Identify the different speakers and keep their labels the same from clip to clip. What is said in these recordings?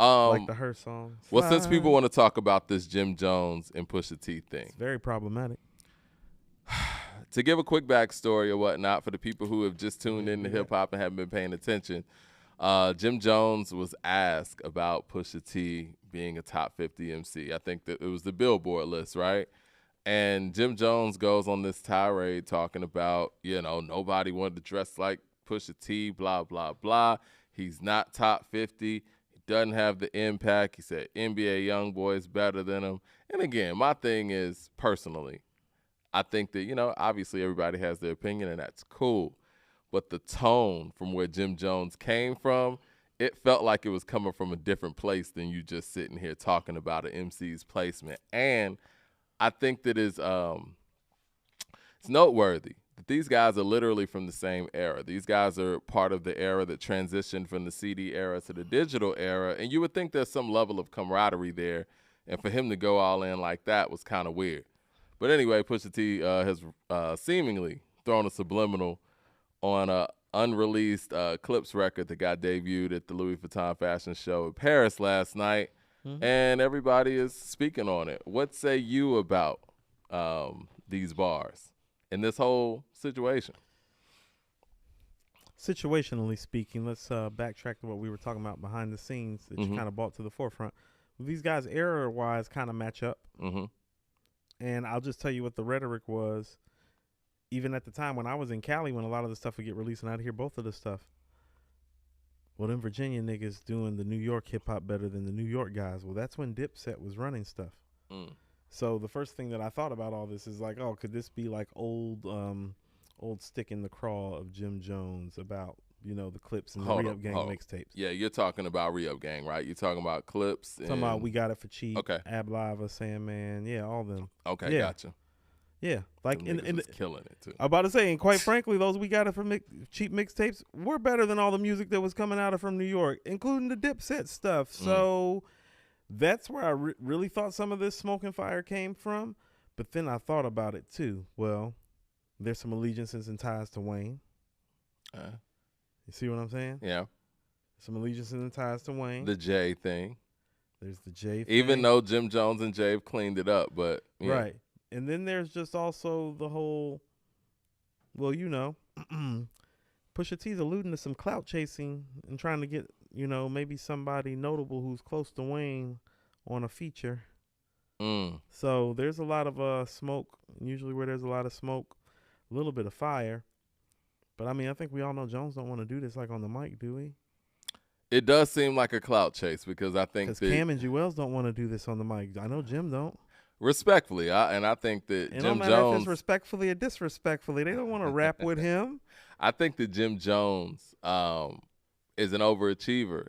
Speaker 1: Like the Her song.
Speaker 2: Well, since people want to talk about this Jim Jones and Pusha T thing.
Speaker 1: It's very problematic.
Speaker 2: To give a quick backstory or whatnot for the people who have just tuned into hip-hop and haven't been paying attention, Jim Jones was asked about Pusha T being a top 50 MC. I think that it was the Billboard list, right? And Jim Jones goes on this tirade talking about, nobody wanted to dress like Pusha T, blah, blah, blah. He's not top 50. Doesn't have the impact. He said NBA YoungBoy is better than him. And again, my thing is, personally, I think that, obviously everybody has their opinion, and that's cool. But the tone from where Jim Jones came from, it felt like it was coming from a different place than you just sitting here talking about an MC's placement. And I think that it's noteworthy. These guys are literally from the same era. These guys are part of the era that transitioned from the CD era to the digital era, and you would think there's some level of camaraderie there, and for him to go all in like that was kind of weird. But anyway, Pusha T has seemingly thrown a subliminal on an unreleased Clips record that got debuted at the Louis Vuitton fashion show in Paris last night, and everybody is speaking on it. What say you about these bars in this whole situation?
Speaker 1: Situationally speaking, let's backtrack to what we were talking about behind the scenes that you kind of brought to the forefront. These guys, era-wise, kind of match up. And I'll just tell you what the rhetoric was, even at the time when I was in Cali, when a lot of the stuff would get released, and I'd hear both of the stuff. Well, them Virginia niggas doing the New York hip-hop better than the New York guys. Well, that's when Dipset was running stuff. So the first thing that I thought about all this is like, oh, could this be like old stick in the craw of Jim Jones about, the Clips and the Re-Up Gang mixtapes?
Speaker 2: Yeah, you're talking about Re-Up Gang, right? You're talking about Clips.
Speaker 1: Talking about We Got It For Cheap.
Speaker 2: Okay.
Speaker 1: Ab Lava, Sandman. Yeah, all of them.
Speaker 2: Okay,
Speaker 1: yeah.
Speaker 2: Gotcha.
Speaker 1: Yeah, like
Speaker 2: in killing it too.
Speaker 1: I'm about to say, and quite frankly, those We Got It For Cheap mixtapes were better than all the music that was coming out of from New York, including the Dipset stuff. So that's where I really thought some of this smoke and fire came from. But then I thought about it too. Well, there's some allegiances and ties to Wayne. You see what I'm saying?
Speaker 2: Yeah.
Speaker 1: Some allegiances and ties to Wayne.
Speaker 2: The Jay thing.
Speaker 1: There's the Jay thing.
Speaker 2: Even though Jim Jones and Jay have cleaned it up, but yeah.
Speaker 1: Right. And then there's just also the whole, well, Pusha T's alluding to some clout chasing and trying to get, maybe somebody notable who's close to Wayne on a feature. So there's a lot of smoke. Usually where there's a lot of smoke, a little bit of fire. But I mean, I think we all know Jones don't want to do this like on the mic, do we?
Speaker 2: It does seem like a clout chase because I think that
Speaker 1: Cam and Jewels don't want to do this on the mic. I know Jim don't.
Speaker 2: Respectfully, I think that
Speaker 1: and
Speaker 2: Jim
Speaker 1: no matter
Speaker 2: Jones,
Speaker 1: if it's respectfully or disrespectfully, they don't want to rap with him.
Speaker 2: I think that Jim Jones is an overachiever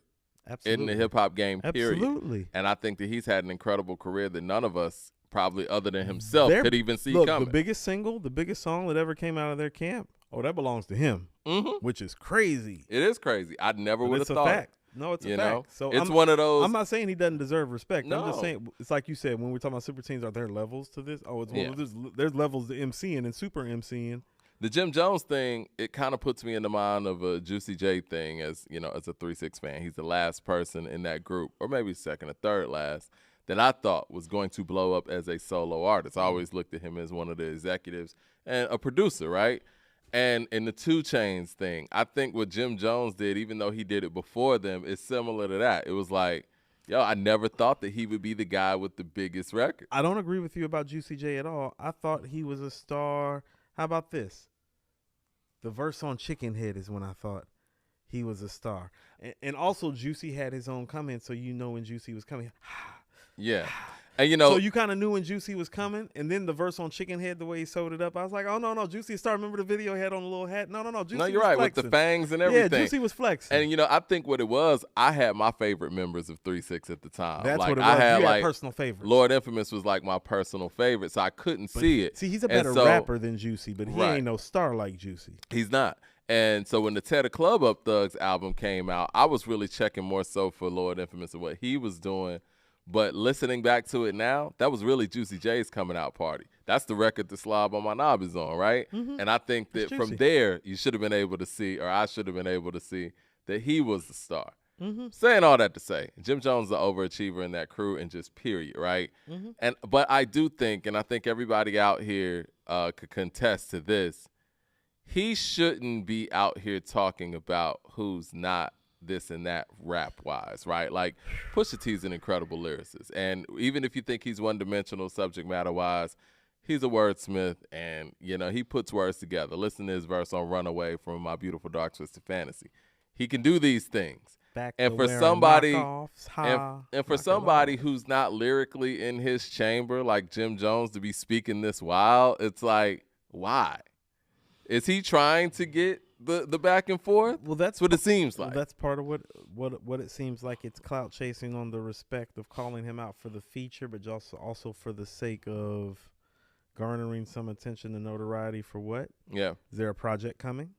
Speaker 1: Absolutely.
Speaker 2: in the hip hop game, period.
Speaker 1: Absolutely.
Speaker 2: And I think that he's had an incredible career that none of us, probably other than himself, could even see coming.
Speaker 1: The biggest song that ever came out of their camp, that belongs to him, which is crazy.
Speaker 2: It is crazy. I never would have thought.
Speaker 1: It's a fact. No, it's a fact. So
Speaker 2: it's one of those.
Speaker 1: I'm not saying he doesn't deserve respect.
Speaker 2: No.
Speaker 1: I'm just saying it's like you said when we're talking about super teams. Are there levels to this? There's levels to MCing and super MCing.
Speaker 2: The Jim Jones thing, it kind of puts me in the mind of a Juicy J thing as a 3-6 fan. He's the last person in that group, or maybe second or third last, that I thought was going to blow up as a solo artist. I always looked at him as one of the executives and a producer, right? And in the 2 Chainz thing, I think what Jim Jones did, even though he did it before them, is similar to that. It was like, I never thought that he would be the guy with the biggest record.
Speaker 1: I don't agree with you about Juicy J at all. I thought he was a star. How about this? The verse on Chicken Head is when I thought he was a star. And also Juicy had his own comment, so when Juicy was coming.
Speaker 2: Yeah. And
Speaker 1: so you kind of knew when Juicy was coming, and then the verse on Chicken Head, the way he sewed it up, I was like, oh, no, Juicy star. Remember the video he had on the little hat? No, Juicy
Speaker 2: No, you're right,
Speaker 1: flexing.
Speaker 2: with the fangs and everything.
Speaker 1: Yeah, Juicy was flexing.
Speaker 2: And, I think what it was, I had my favorite members of 3-6 at the time.
Speaker 1: That's
Speaker 2: like,
Speaker 1: what it was. You had personal favorites.
Speaker 2: Lord Infamous was like my personal favorite, so I couldn't see it.
Speaker 1: See, he's a better rapper than Juicy, but he ain't no star like Juicy.
Speaker 2: He's not. And so when the Tear the Club Up Thugs album came out, I was really checking more so for Lord Infamous and what he was doing. But listening back to it now, that was really Juicy J's coming out party. That's the record the Slob on My Knob is on, right? And I think that from there, you should have been able to see, or I should have been able to see, that he was the star. Saying all that to say, Jim Jones is the overachiever in that crew, and just period, right? But I do think, and I think everybody out here could contest to this, he shouldn't be out here talking about who's not this and that rap-wise, right? Like, Pusha T's an incredible lyricist, and even if you think he's one-dimensional subject matter-wise, he's a wordsmith, and, you know, he puts words together. Listen to his verse on Runaway from My Beautiful Dark Twisted Fantasy. He can do these things. And for somebody, and for somebody who's not lyrically in his chamber, like Jim Jones, to be speaking this wild, it's like, why? Is he trying to get the back and forth?
Speaker 1: Well, that's
Speaker 2: what it seems like.
Speaker 1: Well, that's part of what it seems like. It's clout chasing on the respect of calling him out for the feature, but also for the sake of garnering some attention and notoriety for what?
Speaker 2: Yeah.
Speaker 1: Is there a project coming?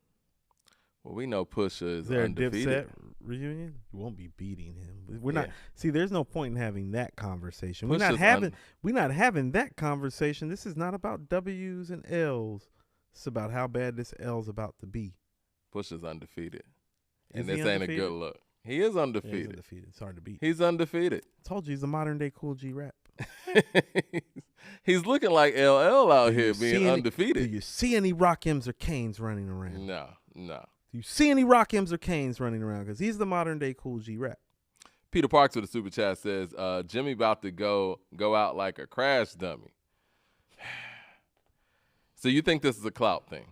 Speaker 2: Well, we know Pusha is
Speaker 1: there
Speaker 2: undefeated.
Speaker 1: A Dipset reunion? You won't be beating him. We're not. See, there's no point in having that conversation. We're not having that conversation. This is not about W's and L's. It's about how bad this L's about to be.
Speaker 2: Pusha's undefeated. And this ain't a good look. He is undefeated.
Speaker 1: Yeah, he's undefeated. It's hard to beat.
Speaker 2: He's undefeated.
Speaker 1: Told you he's a modern day Cool G rap.
Speaker 2: He's looking like LL out here being undefeated.
Speaker 1: Do you see any Rock M's or Canes running around?
Speaker 2: No.
Speaker 1: Do you see any Rock M's or Canes running around? Because he's the modern day Cool G rap.
Speaker 2: Peter Parks with a super chat says, Jimmy about to go out like a crash dummy. So you think this is a clout thing?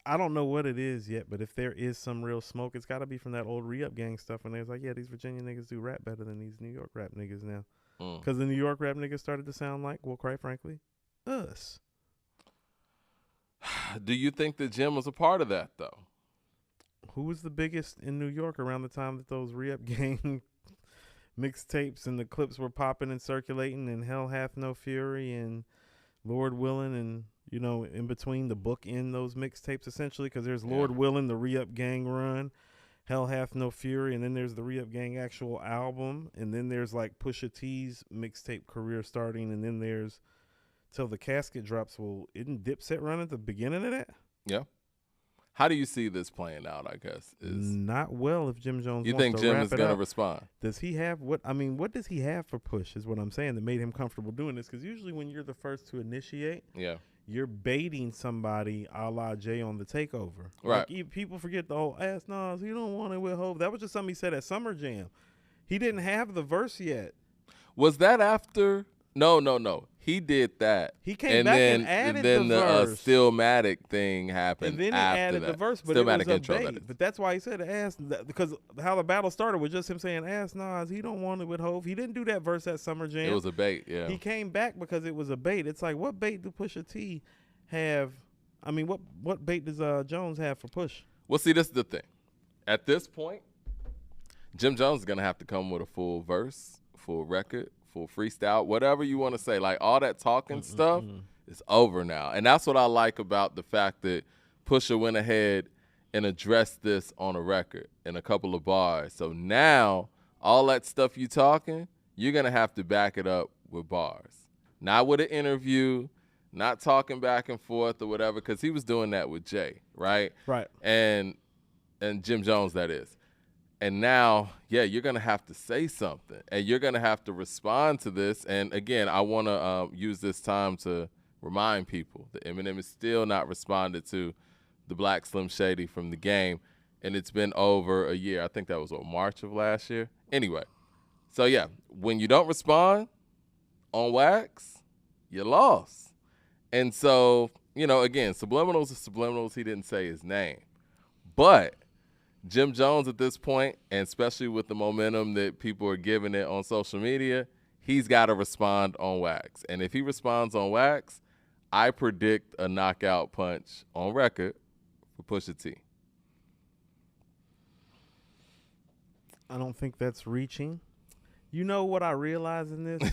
Speaker 1: I don't know what it is yet, but if there is some real smoke, it's got to be from that old re-up gang stuff when they was like, yeah, these Virginia niggas do rap better than these New York rap niggas now. Because the New York rap niggas started to sound like, well, quite frankly, us.
Speaker 2: Do you think that Jim was a part of that, though?
Speaker 1: Who was the biggest in New York around the time that those re-up gang mixtapes and the clips were popping and circulating, and Hell Hath No Fury and Lord Willin', and, you know, in between the book in those mixtapes, essentially, because there's Lord Willin', the re-up gang run, Hell Hath No Fury, and then there's the re-up gang actual album, and then there's like Pusha T's mixtape career starting, and then there's Till the Casket Drops. Well, isn't Dipset run at the beginning of that?
Speaker 2: Yeah. How do you see this playing out, I guess?
Speaker 1: Not well if Jim Jones
Speaker 2: You
Speaker 1: wants
Speaker 2: think
Speaker 1: to
Speaker 2: Jim
Speaker 1: wrap
Speaker 2: is
Speaker 1: it
Speaker 2: going to
Speaker 1: up.
Speaker 2: respond?
Speaker 1: Does he have what does he have for Push is what I'm saying that made him comfortable doing this? Because usually when you're the first to initiate, you're baiting somebody a la Jay on the Takeover.
Speaker 2: Right.
Speaker 1: Like, people forget the whole ass Nas, you don't want it with Hov. That was just something he said at Summer Jam. He didn't have the verse yet.
Speaker 2: Was that after? No. He did that.
Speaker 1: He came back and added the verse.
Speaker 2: The Stillmatic thing happened.
Speaker 1: And then he
Speaker 2: after
Speaker 1: added
Speaker 2: that.
Speaker 1: the verse, but
Speaker 2: Stillmatic
Speaker 1: it was a
Speaker 2: intro,
Speaker 1: bait. But that's why he said ass, because how the battle started was just him saying ass Nas, he don't want it with Hov. He didn't do that verse at Summer Jam.
Speaker 2: It was a bait, yeah.
Speaker 1: He came back because it was a bait. It's like, what bait do Pusha T have? I mean, what bait does Jones have for Push?
Speaker 2: Well, see, this is the thing. At this point, Jim Jones is going to have to come with a full verse, full record, full freestyle, whatever you want to say. Like, all that talking stuff is over now. And that's what I like about the fact that Pusha went ahead and addressed this on a record in a couple of bars. So now, all that stuff you talking, you're going to have to back it up with bars. Not with an interview, not talking back and forth or whatever, because he was doing that with Jay, right?
Speaker 1: Right.
Speaker 2: And Jim Jones, that is. And now, you're going to have to say something, and you're going to have to respond to this. And, again, I want to use this time to remind people that Eminem is still not responded to the Black Slim Shady from The Game, and it's been over a year. I think that was, March of last year? Anyway, so, when you don't respond on wax, you lost. And so, again, Subliminals are Subliminals. He didn't say his name. But Jim Jones at this point, and especially with the momentum that people are giving it on social media, he's got to respond on wax. And if he responds on wax, I predict a knockout punch on record for Pusha T.
Speaker 1: I don't think that's reaching. You know what I realize in this?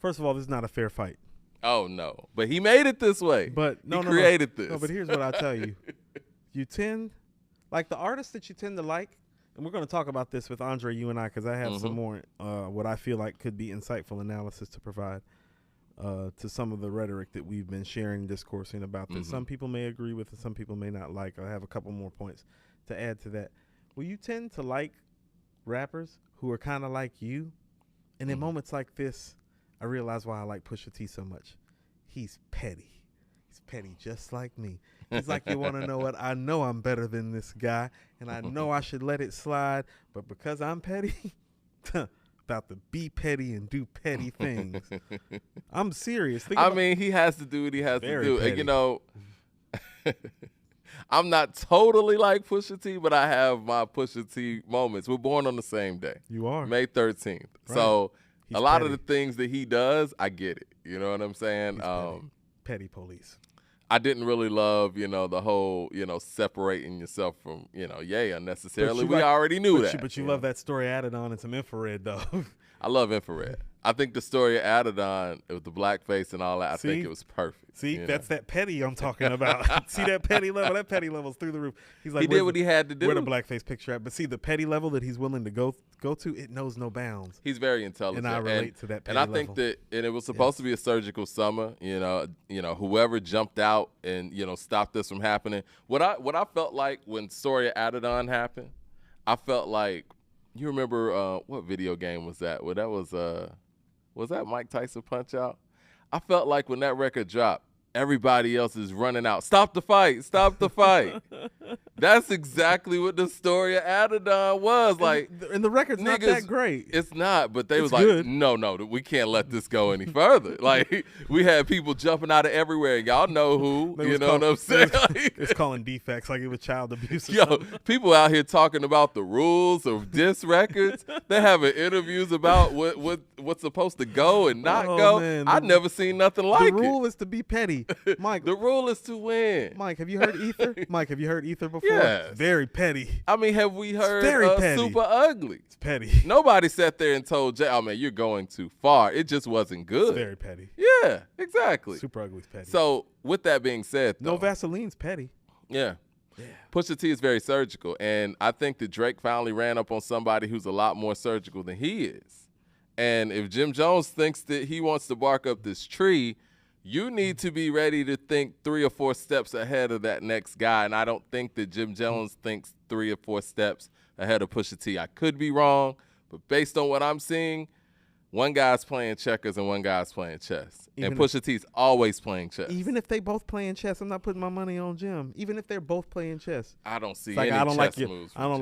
Speaker 1: First of all, this is not a fair fight.
Speaker 2: Oh, no. But he made it this way.
Speaker 1: But
Speaker 2: he created this.
Speaker 1: No, but here's what I tell you. You tend... Like the artists that you tend to like, and we're going to talk about this with Andre, you and I, because I have some more what I feel like could be insightful analysis to provide to some of the rhetoric that we've been sharing and discoursing about this. Some people may agree with it, some people may not like. I have a couple more points to add to that. Well, you tend to like rappers who are kind of like you. And in moments like this, I realize why I like Pusha T so much. He's petty. He's petty just like me. He's like, you want to know what? I know I'm better than this guy, and I know I should let it slide, but because I'm petty, about to be petty and do petty things. I'm serious.
Speaker 2: I mean, he has to do what he has to do.
Speaker 1: Petty.
Speaker 2: And, you know, I'm not totally like Pusha T, but I have my Pusha T moments. We're born on the same day.
Speaker 1: You are.
Speaker 2: May 13th. Right. So he's a lot of the things that he does, I get it. You know what I'm saying?
Speaker 1: Petty police.
Speaker 2: I didn't really love, you know, the whole, you know, separating yourself from, you know, Ye unnecessarily. We already knew that.
Speaker 1: But you love that story added on and some infrared, though.
Speaker 2: I love infrared. I think the story added on with the blackface and all that, I think it was perfect.
Speaker 1: See, that's that petty I'm talking about. See that petty level? That petty level's through the roof. He's like,
Speaker 2: he did what he had to do.
Speaker 1: Where the blackface picture at? But see, the petty level that he's willing to go to, it knows no bounds.
Speaker 2: He's very intelligent.
Speaker 1: And I relate to that petty
Speaker 2: level.
Speaker 1: And
Speaker 2: I think that, and it was supposed to be a surgical summer, you know, whoever jumped out and, you know, stopped this from happening. What I felt like when Story added on happened, I felt like, you remember what video game was that? Well, that was that Mike Tyson Punch-Out? I felt like when that record dropped, everybody else is running out. Stop the fight. Stop the fight. That's exactly what the story of Adidon was. Like,
Speaker 1: and the record's not that great.
Speaker 2: It's not, but they was like,
Speaker 1: good.
Speaker 2: no, we can't let this go any further. Like, we had people jumping out of everywhere. Y'all know who. You know what I'm saying?
Speaker 1: It's calling defects like it was child abuse.
Speaker 2: Yo, people out here talking about the rules of diss records. They're having interviews about what's supposed to go and not go.
Speaker 1: Man,
Speaker 2: I've never seen nothing like it.
Speaker 1: The rule is to be petty. Mike,
Speaker 2: the rule is to win.
Speaker 1: Mike, have you heard Ether? Mike, have you heard Ether before?
Speaker 2: Yes.
Speaker 1: Very petty.
Speaker 2: I mean, have we heard Super Ugly?
Speaker 1: It's petty.
Speaker 2: Nobody sat there and told Jay, oh, man, you're going too far. It just wasn't good.
Speaker 1: It's very petty.
Speaker 2: Yeah, exactly.
Speaker 1: Super Ugly's petty.
Speaker 2: So with that being said, though,
Speaker 1: No Vaseline's petty.
Speaker 2: Yeah. Pusha T is very surgical, and I think that Drake finally ran up on somebody who's a lot more surgical than he is. And if Jim Jones thinks that he wants to bark up this tree, you need to be ready to think 3 or 4 steps ahead of that next guy. And I don't think that Jim Jones thinks 3 or 4 steps ahead of Pusha T. I could be wrong, but based on what I'm seeing, one guy's playing checkers and one guy's playing chess. And Pusha T's always playing chess.
Speaker 1: Even if they both playing chess, I'm not putting my money on Jim. Even if they're both playing chess.
Speaker 2: I don't see
Speaker 1: any
Speaker 2: chess moves.
Speaker 1: I don't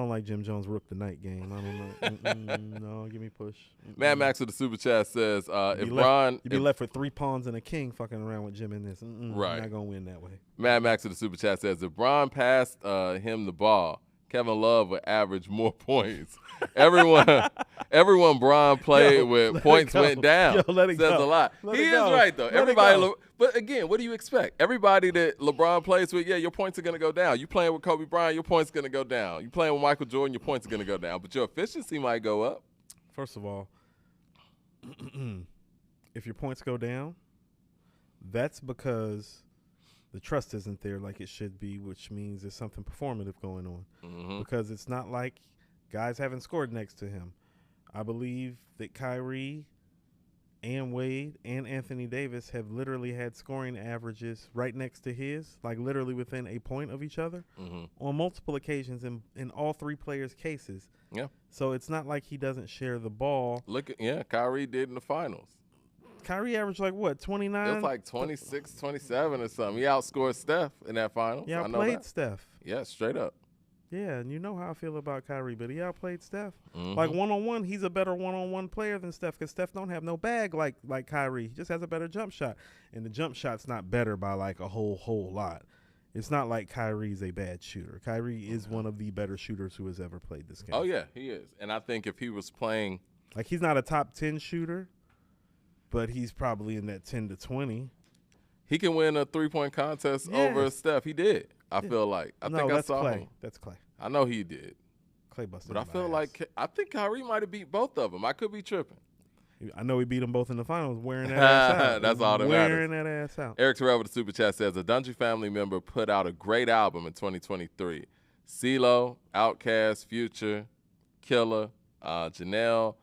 Speaker 1: like Jim Jones Rook the Night game. I don't know. No, give me Push.
Speaker 2: Mad Max with the super chat says,
Speaker 1: you'd be left with 3 pawns and a king fucking around with Jim in this.
Speaker 2: Right.
Speaker 1: You're not going to win that way.
Speaker 2: Mad Max with the super chat says, if Bron passed him the ball, Kevin Love would average more points. Everyone Bron played with, points went down.
Speaker 1: Let it
Speaker 2: says
Speaker 1: go.
Speaker 2: a lot. He is right, though. But again, what do you expect? Everybody that LeBron plays with, your points are going to go down. You playing with Kobe Bryant, your points are going to go down. You playing with Michael Jordan, your points are going to go down. But your efficiency might go up.
Speaker 1: First of all, if your points go down, that's because the trust isn't there like it should be, which means there's something performative going on.
Speaker 2: Mm-hmm.
Speaker 1: Because it's not like guys haven't scored next to him. I believe that Kyrie and Wade and Anthony Davis have literally had scoring averages right next to his, like literally within a point of each other on multiple occasions in all 3 players' cases.
Speaker 2: Yeah.
Speaker 1: So it's not like he doesn't share the ball.
Speaker 2: Kyrie did in the finals.
Speaker 1: Kyrie averaged like what, 29?
Speaker 2: It was like 26, 27 or something. He outscored Steph in that finals.
Speaker 1: He outplayed Steph.
Speaker 2: Yeah, straight up.
Speaker 1: Yeah, and you know how I feel about Kyrie, but he outplayed Steph.
Speaker 2: Mm-hmm.
Speaker 1: Like one-on-one, he's a better one-on-one player than Steph because Steph don't have no bag like Kyrie. He just has a better jump shot, and the jump shot's not better by like a whole lot. It's not like Kyrie's a bad shooter. Kyrie is one of the better shooters who has ever played this game.
Speaker 2: Oh, yeah, he is. And I think if he was playing –
Speaker 1: like he's not a top 10 shooter, but he's probably in that 10 to 20.
Speaker 2: He can win a 3-point contest over Steph. He did. I feel like. I saw
Speaker 1: Clay.
Speaker 2: him.
Speaker 1: That's Clay.
Speaker 2: I know he did.
Speaker 1: Clay busted.
Speaker 2: But I feel like I think Kyrie might have beat both of them. I could be tripping.
Speaker 1: I know he beat them both in the finals wearing that ass out.
Speaker 2: That's all that matters.
Speaker 1: Wearing that ass out.
Speaker 2: Eric Terrell with the super chat says, a Dungy family member put out a great album in 2023. CeeLo, Outkast, Future, Killer, Janelle,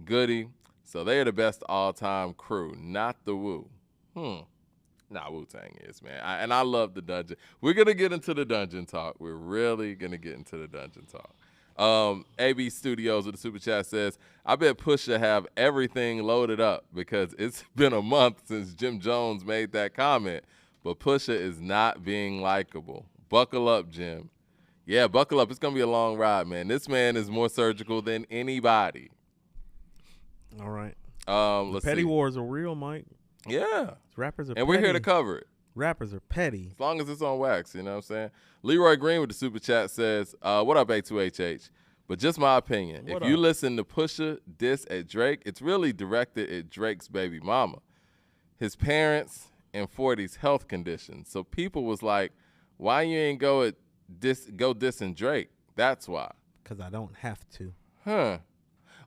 Speaker 2: Goody. So they are the best all-time crew, not the Wu. Nah, Wu-Tang is, man. And I love the dungeon. We're going to get into the dungeon talk. We're really going to get into the dungeon talk. AB Studios with the super chat says, I bet Pusha have everything loaded up because it's been a month since Jim Jones made that comment, but Pusha is not being likable. Buckle up, Jim. Yeah, buckle up. It's going to be a long ride, man. This man is more surgical than anybody.
Speaker 1: All right.
Speaker 2: Let's
Speaker 1: petty
Speaker 2: see.
Speaker 1: wars are real, Mike.
Speaker 2: Yeah.
Speaker 1: Rappers are
Speaker 2: and
Speaker 1: petty.
Speaker 2: we're here to cover it.
Speaker 1: Rappers are petty.
Speaker 2: As long as it's on wax, you know what I'm saying? Leroy Green with the super chat says, what up, A2HH? But just my opinion. If you listen to Pusha diss at Drake, it's really directed at Drake's baby mama, his parents, and 40's health conditions. So people was like, why you ain't go dissing Drake? That's why.
Speaker 1: Because I don't have to.
Speaker 2: Huh.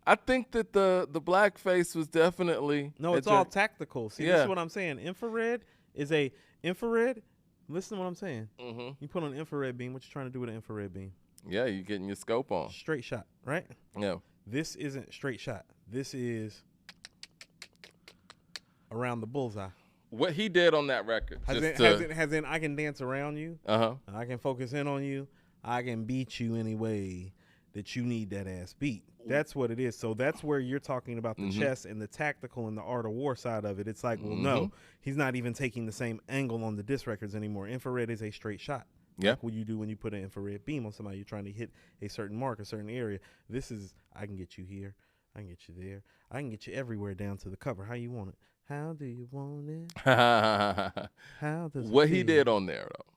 Speaker 2: I think that the blackface was definitely.
Speaker 1: No, it's all tactical. See, this is what I'm saying. Infrared. Listen to what I'm saying. Mm-hmm. You put on an infrared beam. What you trying to do with an infrared beam?
Speaker 2: Yeah, you getting your scope on.
Speaker 1: Straight shot, right?
Speaker 2: Yeah.
Speaker 1: This isn't straight shot. This is around the bullseye.
Speaker 2: What he did on that record.
Speaker 1: Has in I can dance around you. I can focus in on you. I can beat you any way that you need that ass beat. That's what it is. So that's where you're talking about the chess and the tactical and the art of war side of it. It's like, well, no, he's not even taking the same angle on the diss records anymore. Infrared is a straight shot.
Speaker 2: Yeah.
Speaker 1: Like what you do when you put an infrared beam on somebody, you're trying to hit a certain mark, a certain area. This is, I can get you here. I can get you there. I can get you everywhere down to the cover. How you want it? How do you want it? How does
Speaker 2: what
Speaker 1: it
Speaker 2: he did on there, though,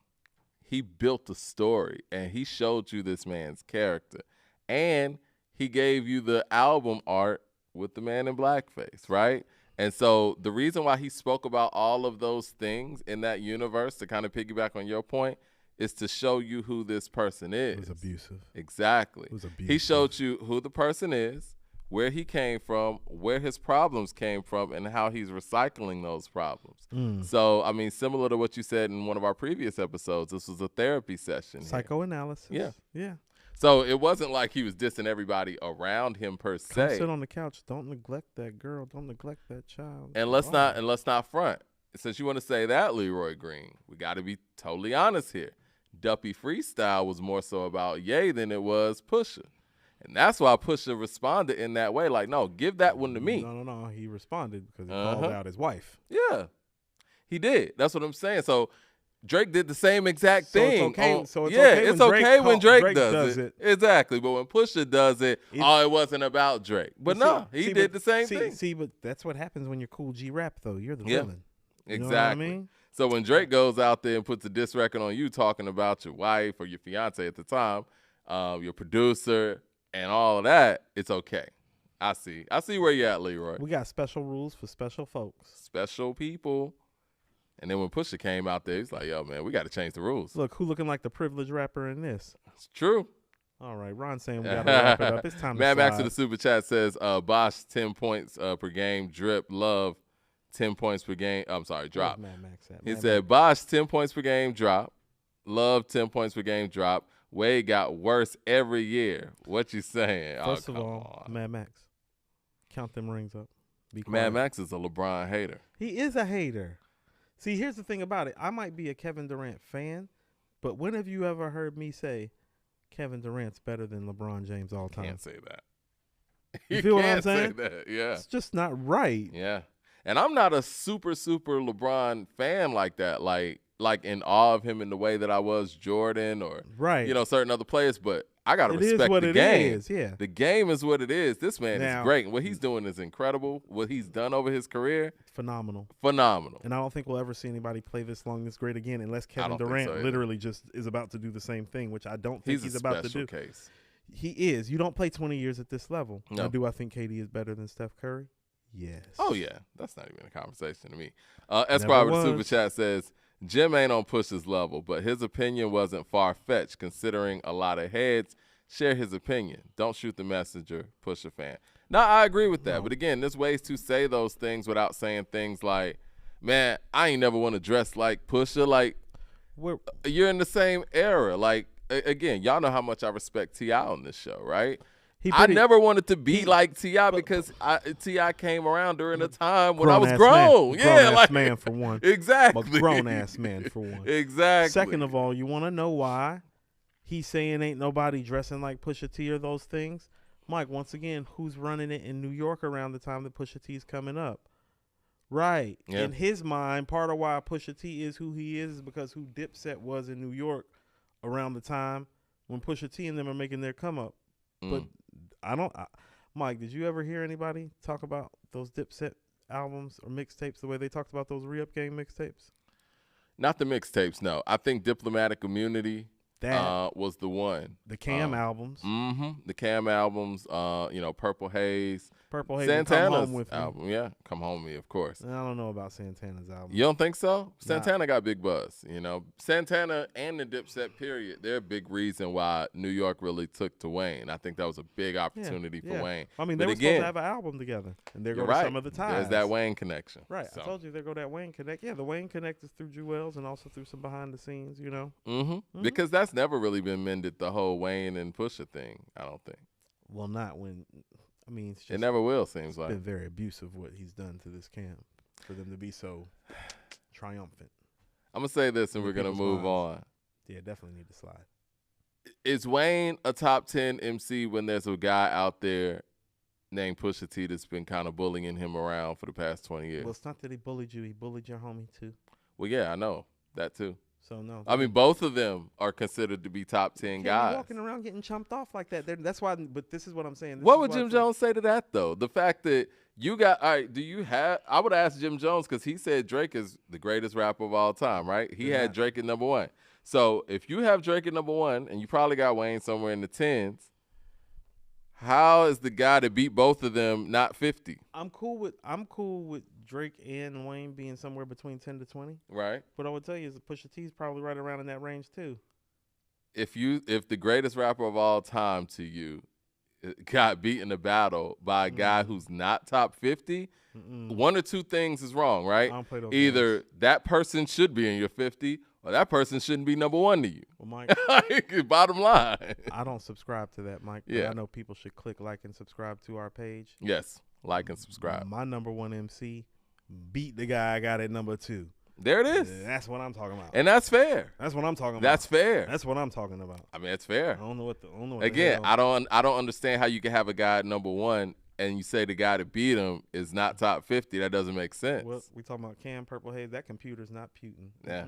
Speaker 2: he built a story, and he showed you this man's character. And he gave you the album art with the man in blackface, right? And so the reason why he spoke about all of those things in that universe, to kind of piggyback on your point, is to show you who this person is.
Speaker 1: It was abusive.
Speaker 2: Exactly.
Speaker 1: It was abusive.
Speaker 2: He showed you who the person is, where he came from, where his problems came from, and how he's recycling those problems. So, I mean, similar to what you said in one of our previous episodes, this was a therapy session.
Speaker 1: Psychoanalysis.
Speaker 2: Yeah.
Speaker 1: Yeah.
Speaker 2: So it wasn't like he was dissing everybody around him per se.
Speaker 1: Come sit on the couch. Don't neglect that girl. Don't neglect that child.
Speaker 2: And let's not front. Since you want to say that, Leroy Green, we got to be totally honest here. Duppy Freestyle was more so about Ye than it was Pusha. And that's why Pusha responded in that way. Like, no, give that one to me.
Speaker 1: No. He responded because he called out his wife.
Speaker 2: Yeah, he did. That's what I'm saying. So Drake did the same exact thing.
Speaker 1: It's okay
Speaker 2: when Drake does it. Exactly. But when Pusha does it, it wasn't about Drake. But he did the same thing.
Speaker 1: See, but that's what happens when you're Cool G Rap, though. You're the villain. You
Speaker 2: exactly.
Speaker 1: know what I mean?
Speaker 2: So when Drake goes out there and puts a diss record on you talking about your wife or your fiance at the time, your producer, and all of that, it's okay. I see where you're at, Leroy.
Speaker 1: We got special rules for special folks.
Speaker 2: Special people. And then when Pusha came out there, he's like, yo, man, we got to change the rules.
Speaker 1: Look, who looking like the privileged rapper in this?
Speaker 2: It's true.
Speaker 1: All right, Ron saying we got to wrap it up. It's time to
Speaker 2: Mad Max to the super chat says, Bosch, 10 points per game. Drip, Love, 10 points per game. I'm sorry, drop.
Speaker 1: Mad Max at?
Speaker 2: He said, Bosch, 10 points per game, drop. Love, 10 points per game, drop. Wade got worse every year. What you saying?
Speaker 1: First of all, Mad Max, count them rings up.
Speaker 2: Mad Max is a LeBron hater.
Speaker 1: He is a hater. See, here's the thing about it. I might be a Kevin Durant fan, but when have you ever heard me say Kevin Durant's better than LeBron James all time?
Speaker 2: Can't say that.
Speaker 1: You feel what I'm saying?
Speaker 2: Say that. Yeah.
Speaker 1: It's just not right.
Speaker 2: Yeah. And I'm not a super LeBron fan like that. Like in awe of him in the way that I was Jordan or certain other players, but I gotta respect the game.
Speaker 1: Yeah.
Speaker 2: The game is what it is. This man is great. And what he's doing is incredible. What he's done over his career,
Speaker 1: phenomenal.
Speaker 2: And
Speaker 1: I don't think we'll ever see anybody play this long, this great again, unless Kevin Durant literally just is about to do the same thing, which I don't think he's about to do.
Speaker 2: Case.
Speaker 1: He is. You don't play 20 years at this level.
Speaker 2: No.
Speaker 1: Now, do I think KD is better than Steph Curry? Yes.
Speaker 2: Oh yeah, that's not even a conversation to me. Esquire with the super chat says, Jim ain't on Push's level, but his opinion wasn't far-fetched considering a lot of heads share his opinion. Don't shoot the messenger, Pusha fan. Now, I agree with that. No. But again, there's ways to say those things without saying things like, man, I ain't never want to dress like Pusha. Like, you're in the same era. Like, again, y'all know how much I respect T.I. on this show, right? I never wanted to be like T.I. because T.I. came around during a time when I was grown.
Speaker 1: Grown-ass man for one.
Speaker 2: Exactly.
Speaker 1: A grown-ass man for one.
Speaker 2: Exactly.
Speaker 1: Second of all, you want to know why? he's saying ain't nobody dressing like Pusha T or those things. Mike, once again, who's running it in New York around the time that Pusha T is coming up? Right.
Speaker 2: Yeah.
Speaker 1: In his mind, part of why Pusha T is who he is because who Dipset was in New York around the time when Pusha T and them are making their come up. But Mike, did you ever hear anybody talk about those Dipset albums or mixtapes the way they talked about those Re-Up Gang mixtapes?
Speaker 2: Not the mixtapes, no. I think Diplomatic Immunity was the one.
Speaker 1: The Cam albums.
Speaker 2: The Cam albums, Purple Haze.
Speaker 1: Purple Haze,
Speaker 2: Santana's
Speaker 1: Come Home With
Speaker 2: album,
Speaker 1: Me.
Speaker 2: yeah. Come Home With Me, of course.
Speaker 1: I don't know about Santana's album.
Speaker 2: You don't think so? Santana got big buzz, Santana and the Dipset period, they're a big reason why New York really took to Wayne. I think that was a big opportunity for Wayne.
Speaker 1: I mean, they were supposed to have an album together, and there go some of the ties.
Speaker 2: There's that Wayne connection.
Speaker 1: Right. So. I told you there go that Wayne connect. Yeah, the Wayne connect is through Jewels and also through some behind the scenes,
Speaker 2: Because that's never really been mended, the whole Wayne and Pusha thing, I don't think.
Speaker 1: Well, not when... I mean,
Speaker 2: it never will, seems like.
Speaker 1: It's been very abusive what he's done to this camp for them to be so triumphant.
Speaker 2: I'm going to say this and we're going to move on.
Speaker 1: Yeah, definitely need to slide.
Speaker 2: Is Wayne a top 10 MC when there's a guy out there named Pusha T that's been kind of bullying him around for the past 20 years?
Speaker 1: Well, it's not that he bullied you. He bullied your homie, too.
Speaker 2: Well, yeah, I know. That, too.
Speaker 1: So, no.
Speaker 2: I mean, both of them are considered to be top 10 guys.
Speaker 1: Walking around getting chumped off like that. That's why, but this is what I'm saying.
Speaker 2: What would Jim Jones say to that, though? The fact that you got, all right, I would ask Jim Jones because he said Drake is the greatest rapper of all time, right? He had Drake at number 1. So if you have Drake at number 1 and you probably got Wayne somewhere in the 10s, how is the guy that beat both of them not 50?
Speaker 1: I'm cool with Drake and Wayne being somewhere between 10 to 20.
Speaker 2: Right.
Speaker 1: What I would tell you is that Pusha T is probably right around in that range too.
Speaker 2: If the greatest rapper of all time to you got beat in a battle by a guy who's not top 50, one or two things is wrong, right?
Speaker 1: I don't play those
Speaker 2: Either
Speaker 1: games.
Speaker 2: That person should be in your 50 or that person shouldn't be number 1 to you.
Speaker 1: Well, Mike,
Speaker 2: bottom line.
Speaker 1: I don't subscribe to that, Mike.
Speaker 2: Yeah.
Speaker 1: But I know people should click like and subscribe to our page.
Speaker 2: Yes, like and subscribe.
Speaker 1: My number 1 MC beat the guy I got at number 2.
Speaker 2: There it is.
Speaker 1: That's what I'm talking about.
Speaker 2: And that's fair.
Speaker 1: That's what I'm talking about.
Speaker 2: That's fair.
Speaker 1: That's what I'm talking about.
Speaker 2: I mean, it's fair.
Speaker 1: I don't know what
Speaker 2: Again, I don't understand how you can have a guy at number 1 and you say the guy to beat him is not top 50. That doesn't make sense.
Speaker 1: Well, we talking about Cam, Purple Haze. That computer's not Putin.
Speaker 2: Yeah.